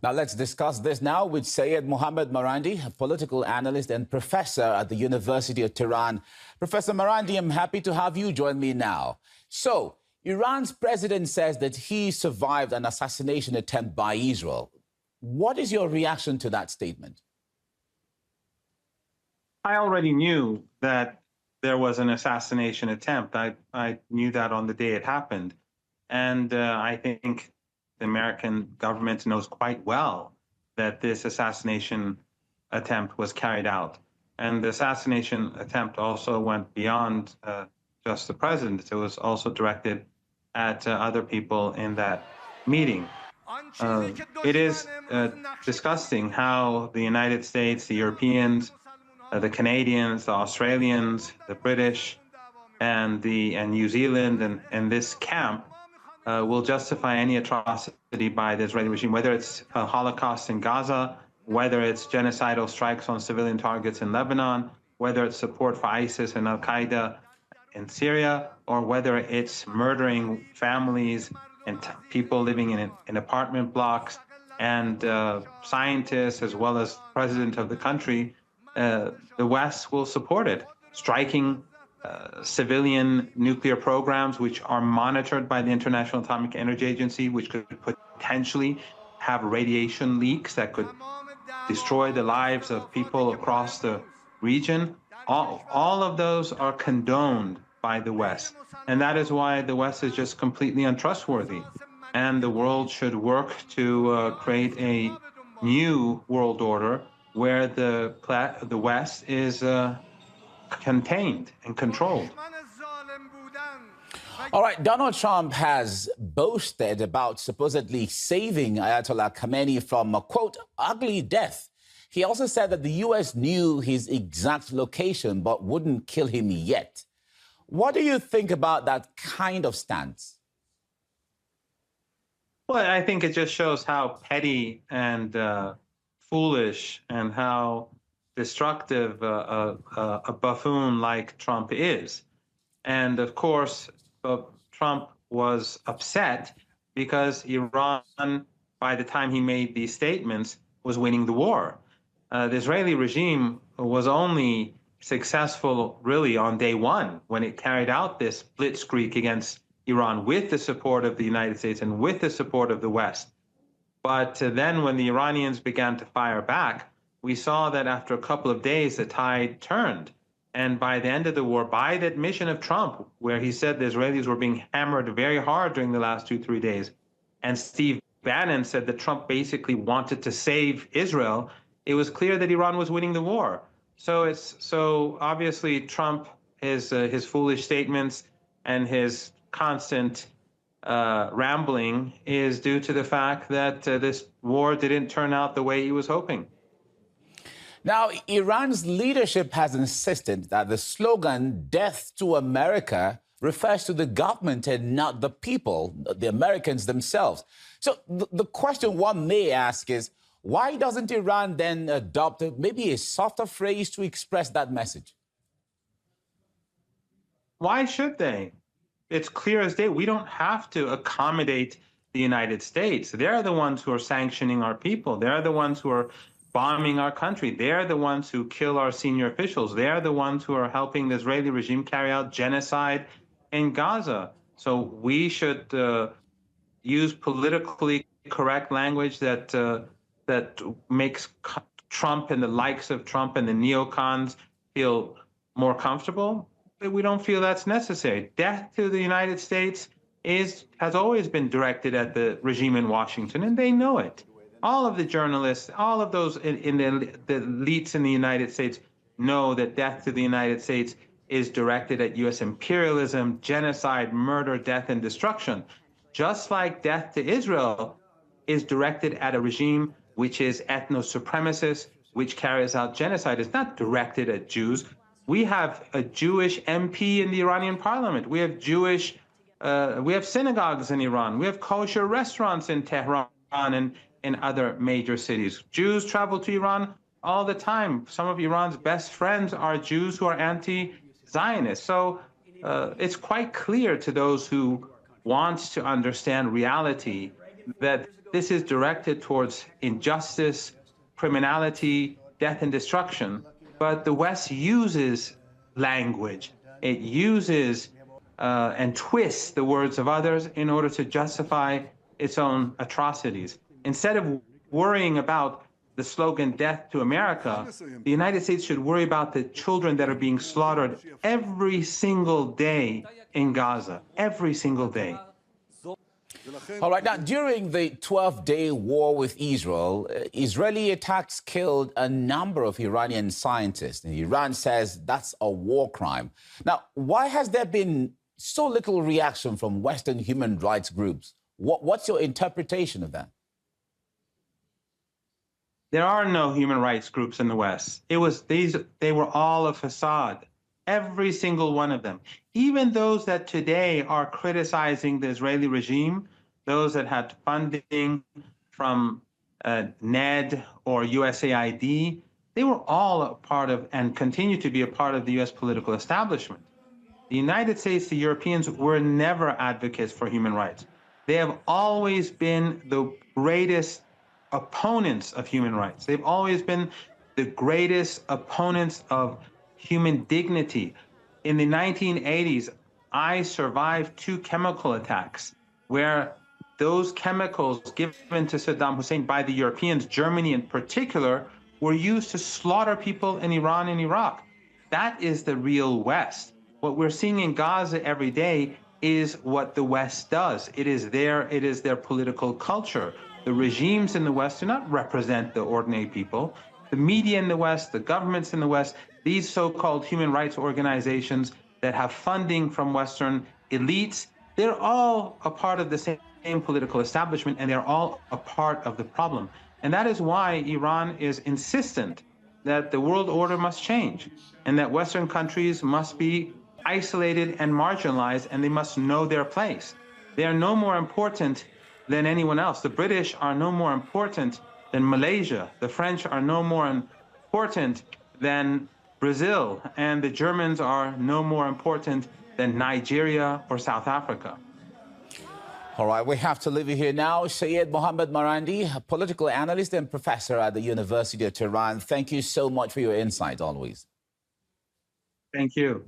Now let's discuss this now with Seyed Mohammad Marandi, a political analyst and professor at the University of Tehran. Professor Marandi, I'm happy to have you join me now. So, Iran's president says that he survived an assassination attempt by Israel. What is your reaction to that statement? I already knew that there was an assassination attempt. I knew that on the day it happened. And I think the American government knows quite well that this assassination attempt was carried out. And the assassination attempt also went beyond just the president. It was also directed at other people in that meeting. It is disgusting how the United States, the Europeans, the Canadians, the Australians, the British, and New Zealand and this camp will justify any atrocity by the Israeli regime, whether it's a Holocaust in Gaza, whether it's genocidal strikes on civilian targets in Lebanon, whether it's support for ISIS and Al-Qaeda in Syria, or whether it's murdering families and people living in apartment blocks and scientists as well as the president of the country. The West will support it, striking civilian nuclear programs which are monitored by the International Atomic Energy Agency, which could potentially have radiation leaks that could destroy the lives of people across the region. All of those are condoned by the West. And that is why the West is just completely untrustworthy. And the world should work to create a new world order where the West is contained and controlled. All right, Donald Trump has boasted about supposedly saving Ayatollah Khamenei from a, quote, ugly death. He also said that the U.S. knew his exact location but wouldn't kill him yet. What do you think about that kind of stance? Well, I think it just shows how petty and foolish and how destructive a buffoon like Trump is. And of course, Trump was upset because Iran, by the time he made these statements, was winning the war. The Israeli regime was only successful really on day one when it carried out this blitzkrieg against Iran with the support of the United States and with the support of the West. But then when the Iranians began to fire back, we saw that after a couple of days, the tide turned. And by the end of the war, by the admission of Trump, where he said the Israelis were being hammered very hard during the last 2-3 days, and Steve Bannon said that Trump basically wanted to save Israel, it was clear that Iran was winning the war. So obviously Trump, his foolish statements and his constant rambling is due to the fact that this war didn't turn out the way he was hoping. Now, Iran's leadership has insisted that the slogan, "Death to America," refers to the government and not the people, the Americans themselves. So the question one may ask is, why doesn't Iran then adopt maybe a softer phrase to express that message? Why should they? It's clear as day. We don't have to accommodate the United States. They're the ones who are sanctioning our people. They're the ones who are bombing our country. They're the ones who kill our senior officials. They're the ones who are helping the Israeli regime carry out genocide in Gaza. So we should use politically correct language that makes Trump and the likes of Trump and the neocons feel more comfortable. But we don't feel that's necessary. Death to the United States has always been directed at the regime in Washington, and they know it. All of the journalists, all of those in the elites in the United States know that death to the United States is directed at U.S. imperialism, genocide, murder, death, and destruction. Just like death to Israel is directed at a regime which is ethno-supremacist, which carries out genocide. It's not directed at Jews. We have a Jewish MP in the Iranian parliament. We have we have synagogues in Iran. We have kosher restaurants in Tehran and in other major cities. Jews travel to Iran all the time. Some of Iran's best friends are Jews who are anti-Zionist. So it's quite clear to those who want to understand reality that this is directed towards injustice, criminality, death and destruction. But the West uses language. It uses and twists the words of others in order to justify its own atrocities. Instead of worrying about the slogan, "Death to America," the United States should worry about the children that are being slaughtered every single day in Gaza, every single day. All right, now, during the 12-day war with Israel, Israeli attacks killed a number of Iranian scientists. And Iran says that's a war crime. Now, why has there been so little reaction from Western human rights groups? What's your interpretation of that? There are no human rights groups in the West. They were all a facade. Every single one of them. Even those that today are criticizing the Israeli regime, those that had funding from NED or USAID, they were all a part of and continue to be a part of the U.S. political establishment. The United States, the Europeans, were never advocates for human rights. They have always been the greatest opponents of human rights. They've always been the greatest opponents of human dignity. In the 1980s, I survived 2 chemical attacks where those chemicals given to Saddam Hussein by the Europeans, Germany in particular, were used to slaughter people in Iran and Iraq. That is the real West. What we're seeing in Gaza every day is what the West does. It is their political culture. The regimes in the West do not represent the ordinary people. The media in the West, the governments in the West, these so-called human rights organizations that have funding from Western elites, they're all a part of the same political establishment, and they're all a part of the problem. And that is why Iran is insistent that the world order must change and that Western countries must be isolated and marginalized, and they must know their place. They are no more important than anyone else. The British are no more important than Malaysia. The French are no more important than Brazil. And the Germans are no more important than Nigeria or South Africa. All right, we have to leave you here now. Seyed Mohammad Marandi, a political analyst and professor at the University of Tehran. Thank you so much for your insight always. Thank you.